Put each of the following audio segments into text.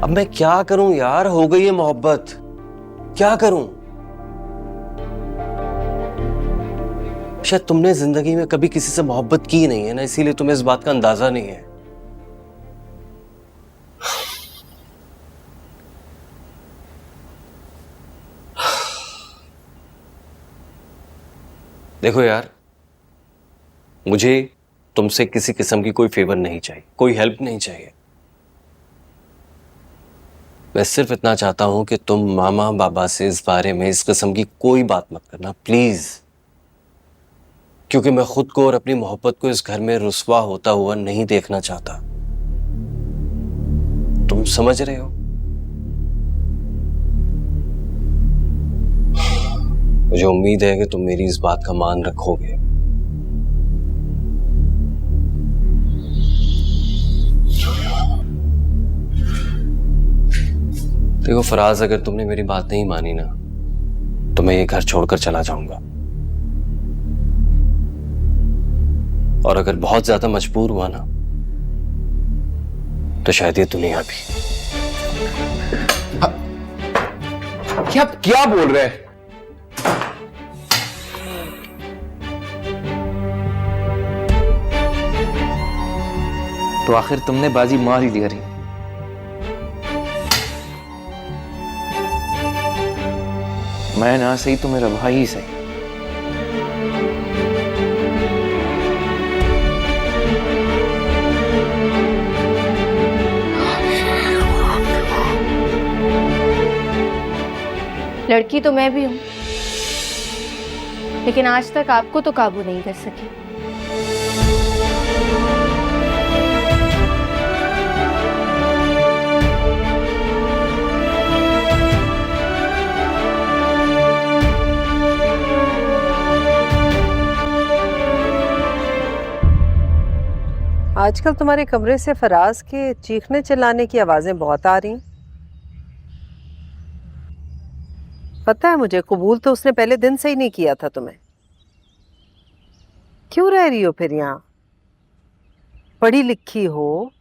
अब मैं क्या करूं यार, हो गई है मोहब्बत, क्या करूं? शायद तुमने जिंदगी में कभी किसी से मोहब्बत की नहीं है ना, इसीलिए तुम्हें इस बात का अंदाजा नहीं है। देखो यार, मुझे तुमसे किसी किस्म की कोई फेवर नहीं चाहिए, कोई हेल्प नहीं चाहिए। मैं सिर्फ इतना चाहता हूं कि तुम मामा बाबा से इस बारे में इस किस्म की कोई बात मत करना प्लीज, क्योंकि मैं खुद को और अपनी मोहब्बत को इस घर में रुस्वा होता हुआ नहीं देखना चाहता। तुम समझ रहे हो? मुझे उम्मीद है कि तुम मेरी इस बात का मान रखोगे। देखो फराज, अगर तुमने मेरी बात नहीं मानी ना तो मैं ये घर छोड़कर चला जाऊंगा, और अगर बहुत ज्यादा मजबूर हुआ ना तो शायद ये दुनिया भी। क्या बोल रहे हैं? तो आखिर तुमने बाजी मार ही ली। मैं ना सही तो मेरा भाई ही सही। लड़की तो मैं भी हूं, लेकिन आज तक आपको तो काबू नहीं कर सकी। आजकल तुम्हारे कमरे से फराज के चीखने चिल्लाने की आवाजें बहुत आ रही। पता है मुझे, कबूल तो उसने पहले दिन से ही नहीं किया था तुम्हें। क्यों रह रही हो फिर यहाँ? पढ़ी लिखी हो,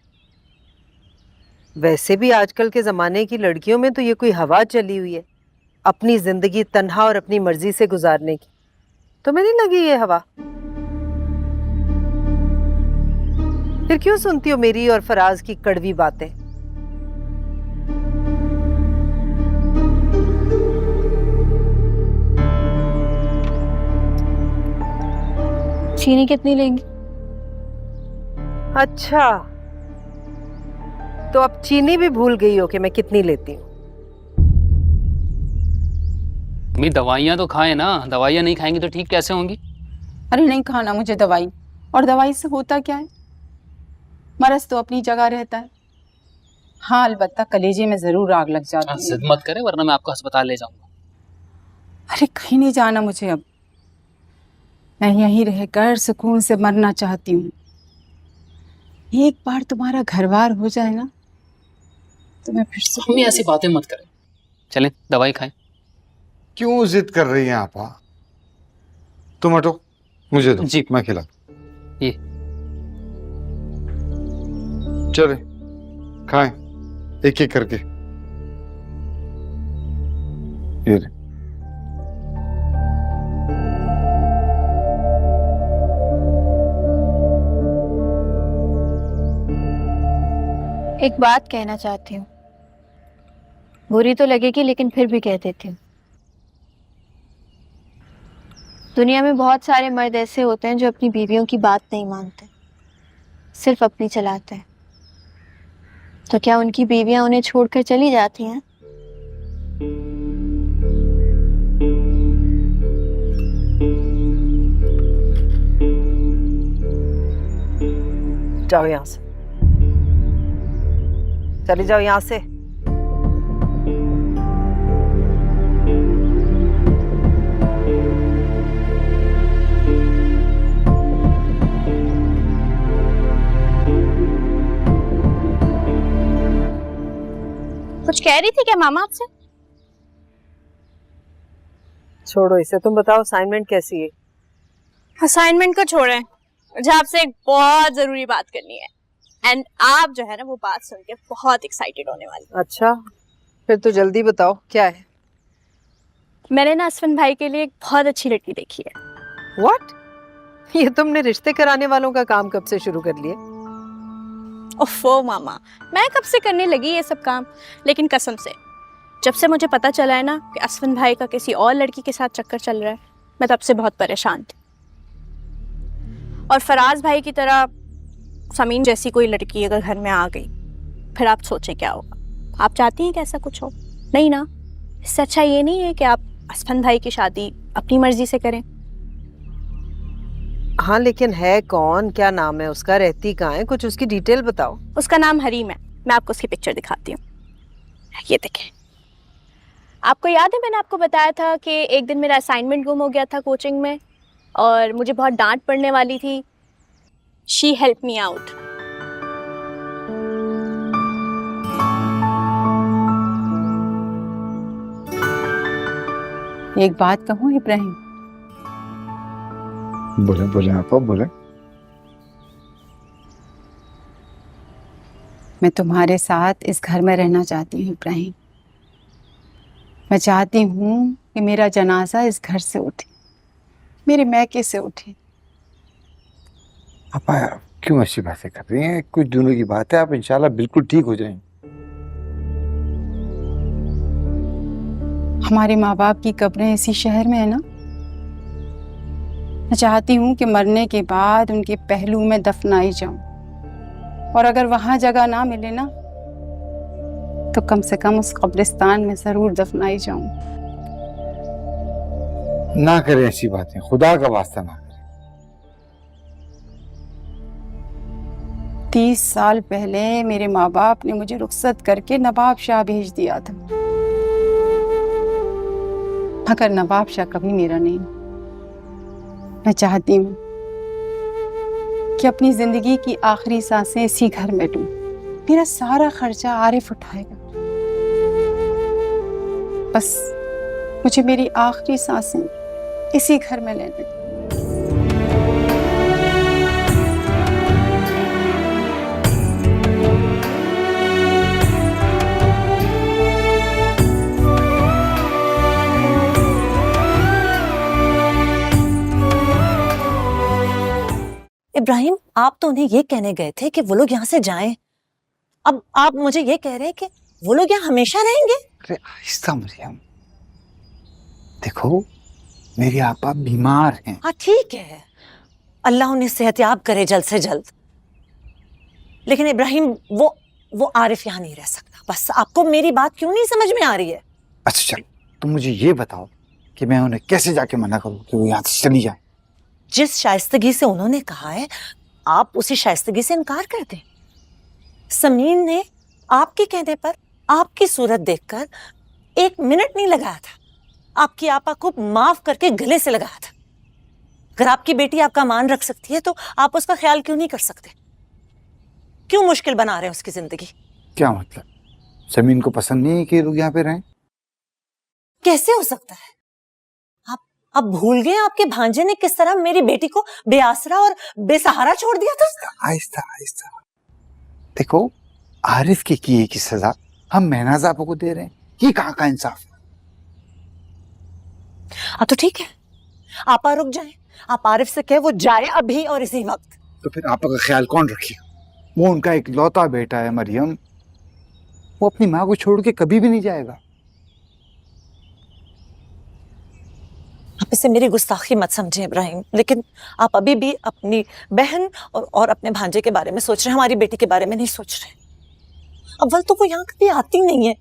वैसे भी आजकल के जमाने की लड़कियों में तो ये कोई हवा चली हुई है अपनी जिंदगी तन्हा और अपनी मर्जी से गुजारने की। तुम्हें नहीं लगी ये हवा? फिर क्यों सुनती हो मेरी और फराज की कड़वी बातें? चीनी कितनी लेंगी? अच्छा, तो अब चीनी भी भूल गई हो कि मैं कितनी लेती हूँ। अम्मी दवाइयाँ तो खाएं ना, दवाइयाँ नहीं खाएंगी तो ठीक कैसे होंगी? अरे नहीं खाना मुझे दवाई, और दवाई से होता क्या है? मरज तो अपनी जगह रहता है। हाँ अलबत्ता कलेजे में जरूर आग लग जाती है। जिद मत करे वरना मैं आपको अस्पताल ले जाऊंगा। अरे कहीं नहीं जाना मुझे अब, मैं यहीं रहकर सुकून से मरना चाहती हूँ। एक बार तुम्हारा घरबार हो जाए ना तो मैं फिर से। अम्मी ऐसी बातें मत करें, चलें दवाई खाएं। क्यों जिद कर रही हैं आपा? तुम हटो, मुझे दो जी। मैं खिला। ये चले खाएं एक एक करके। ये ले। एक बात कहना चाहती हूँ, बुरी तो लगेगी लेकिन फिर भी कह देती हूँ। दुनिया में बहुत सारे मर्द ऐसे होते हैं जो अपनी बीवियों की बात नहीं मानते, सिर्फ अपनी चलाते हैं। तो क्या उनकी बीवियां उन्हें छोड़कर चली जाती हैं? जाओ यहाँ से, चली जाओ यहाँ से। कुछ कह रही थी क्या मामा आपसे? छोड़ो इसे, तुम बताओ असाइनमेंट कैसी है? असाइनमेंट को छोड़ें, मुझे आपसे एक बहुत जरूरी बात करनी है। एंड आप जो है ना वो बात सुन के बहुत एक्साइटेड होने वाली। अच्छा, फिर तो जल्दी बताओ क्या है। मैंने ना असफन भाई के लिए एक बहुत अच्छी लड़की देखी है। व्हाट? ये तुमने रिश्ते कराने वालों का काम कब से शुरू कर लिया? ओफो मामा, मैं कब से करने लगी ये सब काम, लेकिन कसम से जब से मुझे पता चला है ना कि असफन भाई का किसी और लड़की के साथ चक्कर चल रहा है, मैं तब से बहुत परेशान थी। और फराज भाई की तरह समीन जैसी कोई लड़की अगर घर में आ गई, फिर आप सोचें क्या होगा। आप चाहती हैं कि ऐसा कुछ हो? नहीं ना। इससे अच्छा ये नहीं है कि आप असफन भाई की शादी अपनी मर्जी से करें। हाँ, लेकिन है कौन, क्या नाम है उसका, रहती कहाँ है, कुछ उसकी डिटेल बताओ। उसका नाम हरीम है। मैं आपको उसकी पिक्चर दिखाती हूँ, ये देखें। आपको याद है मैंने आपको बताया था कि एक दिन मेरा असाइनमेंट गुम हो गया था कोचिंग में और मुझे बहुत डांट पड़ने वाली थी। She help me out. एक बात कहूँ इब्राहिम, बोले बोले आपा बोले। मैं तुम्हारे साथ इस घर में रहना चाहती हूँ इब्राहिम। मैं चाहती हूँ कि मेरा जनाजा इस घर से उठे, मेरे मैके से उठे। आपा क्यों ऐसी बातें कर रही हैं? कुछ दिनों की बात है, आप इंशाल्लाह बिल्कुल ठीक हो जाएंगे। हमारे माँ बाप की कब्रें इसी शहर में है ना। मैं चाहती हूँ कि मरने के बाद उनके पहलू में दफनाई जाऊं, और अगर वहां जगह ना मिले ना तो कम से कम उस कब्रिस्तान में जरूर दफनाई जाऊं। ना करें ऐसी बातें, खुदा का वास्ता ना करें। 30 साल पहले मेरे माँ बाप ने मुझे रुखसत करके नवाब शाह भेज दिया था, मगर नवाब शाह कभी मेरा नहीं। मैं चाहती हूँ कि अपनी जिंदगी की आखिरी सांसें इसी घर में लूं। मेरा सारा खर्चा आरिफ उठाएगा। बस मुझे मेरी आखिरी सांसें इसी घर में लेने दो। इब्राहिम, आप तो उन्हें ये कहने गए थे कि वो लोग यहाँ से जाएं। अब आप मुझे ये कह रहे हैं कि वो लोग यहाँ हमेशा रहेंगे? अरे आहिस्ता मरियम, देखो मेरे आपा बीमार हैं। हाँ ठीक है, अल्लाह उन्हें सेहतयाब करे जल्द से जल्द। लेकिन इब्राहिम, वो आरिफ यहाँ नहीं रह सकता। बस आपको मेरी बात क्यों नहीं समझ में आ रही है? अच्छा चलो, तुम मुझे ये बताओ कि मैं उन्हें कैसे जाके मना करूं कि वो यहाँ से चली जाए। जिस शाइस्तगी से उन्होंने कहा है, आप उसी शाइस्तगी से इनकार कर दें। समीन ने आपके कहने पर, आपकी सूरत देखकर 1 मिनट नहीं लगाया था, आपकी आपा को माफ करके गले से लगाया था। अगर आपकी बेटी आपका मान रख सकती है तो आप उसका ख्याल क्यों नहीं कर सकते? क्यों मुश्किल बना रहे हैं उसकी जिंदगी? क्या मतलब, समीन को पसंद नहीं है कि लोग यहाँ पे रहें? कैसे हो सकता है? आप भूल गए आपके भांजे ने किस तरह मेरी बेटी को बेआसरा और बेसहारा छोड़ दिया था? आहिस्ता आहिस्ता, देखो आरिफ के किए की सजा हम महनाज आपा को दे रहे हैं, ये कहाँ का इंसाफ है? हाँ तो ठीक है, आपा रुक जाए। आप आरिफ से कहे वो जाए अभी और इसी वक्त। तो फिर आपा का ख्याल कौन रखेगा? वो उनका इकलौता बेटा है मरियम, वो अपनी माँ को छोड़ के कभी भी नहीं जाएगा। आप इसे मेरी गुस्ताखी मत समझें इब्राहिम, लेकिन आप अभी भी अपनी बहन और अपने भांजे के बारे में सोच रहे हैं, हमारी बेटी के बारे में नहीं सोच रहे। अव्वल तो वो यहाँ कभी आती नहीं है।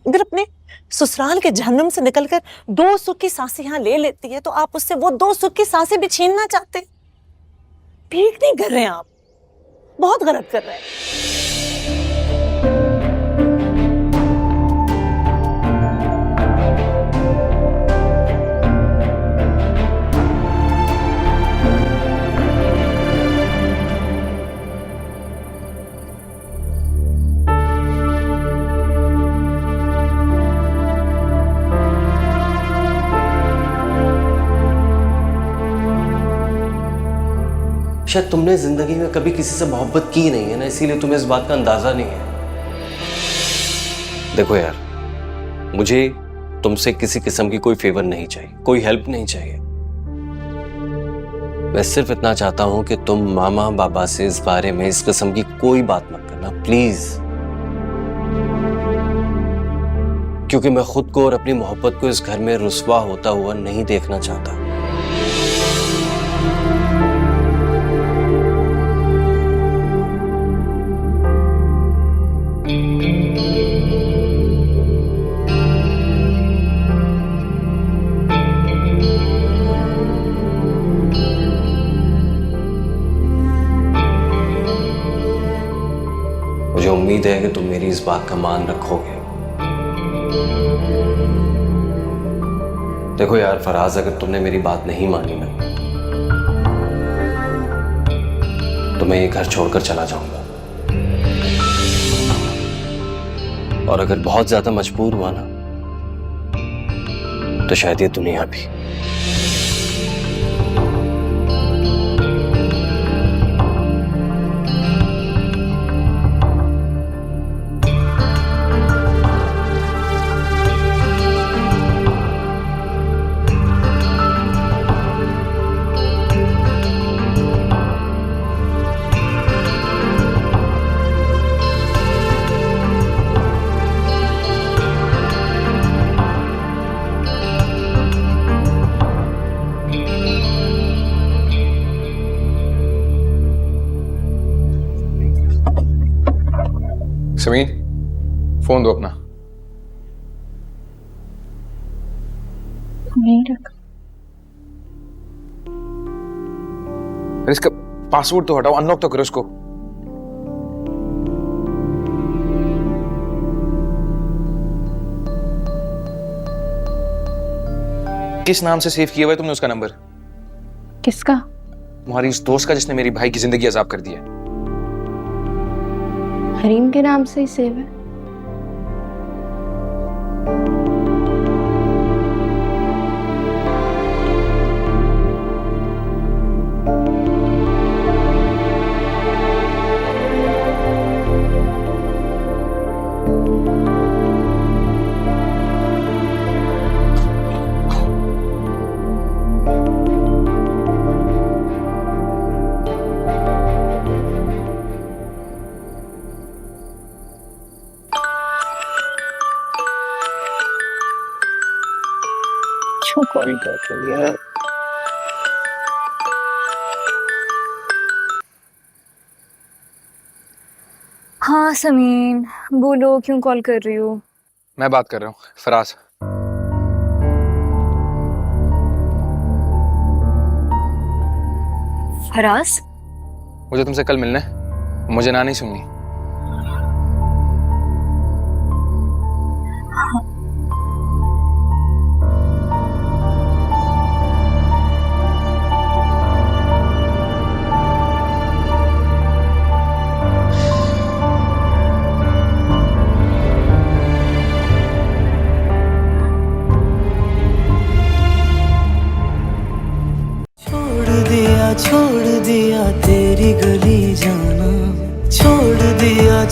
अगर अपने ससुराल के जहन्नुम से निकलकर 2 सुख की सांसें यहाँ ले लेती है तो आप उससे वो 2 सुख की सांसें भी छीनना चाहते? ठीक नहीं कर रहे हैं आप, बहुत गलत कर रहे हैं। शायद तुमने जिंदगी में कभी किसी से मोहब्बत की नहीं है ना, इसीलिए तुम्हें इस बात का अंदाजा नहीं है। देखो यार, मुझे तुमसे किसी किस्म की कोई फेवर नहीं चाहिए, कोई हेल्प नहीं चाहिए। मैं सिर्फ इतना चाहता हूं कि तुम मामा बाबा से इस बारे में इस किस्म की कोई बात मत करना, प्लीज। क्योंकि मैं खुद को और अपनी मोहब्बत को इस घर में रुस्वा होता हुआ नहीं देखना चाहता। मुझे उम्मीद है कि तुम मेरी इस बात का मान रखोगे। देखो यार फराज, अगर तुमने मेरी बात नहीं मानी ना, तो मैं ये घर छोड़कर चला जाऊंगा। और अगर बहुत ज्यादा मजबूर हुआ ना, तो शायद ये दुनिया भी। समीर, फोन दो अपना। नहीं रख। अरे इसका पासवर्ड तो हटाओ, अनलॉक तो करो उसको। किस नाम से सेव किया हुआ है तुमने उसका नंबर? किसका? तुम्हारी उस दोस्त का जिसने मेरी भाई की जिंदगी अजाब कर दी है। हरीम के नाम से ही सेव है। क्यों कॉल कर रही है? हाँ समीन, बोलो क्यों कॉल कर रही हो? मैं बात कर रहा हूँ, फराज। फराज? मुझे तुमसे कल मिलना है, मुझे ना नहीं सुननी। छोड़ दिया तेरी गली जाना, छोड़ दिया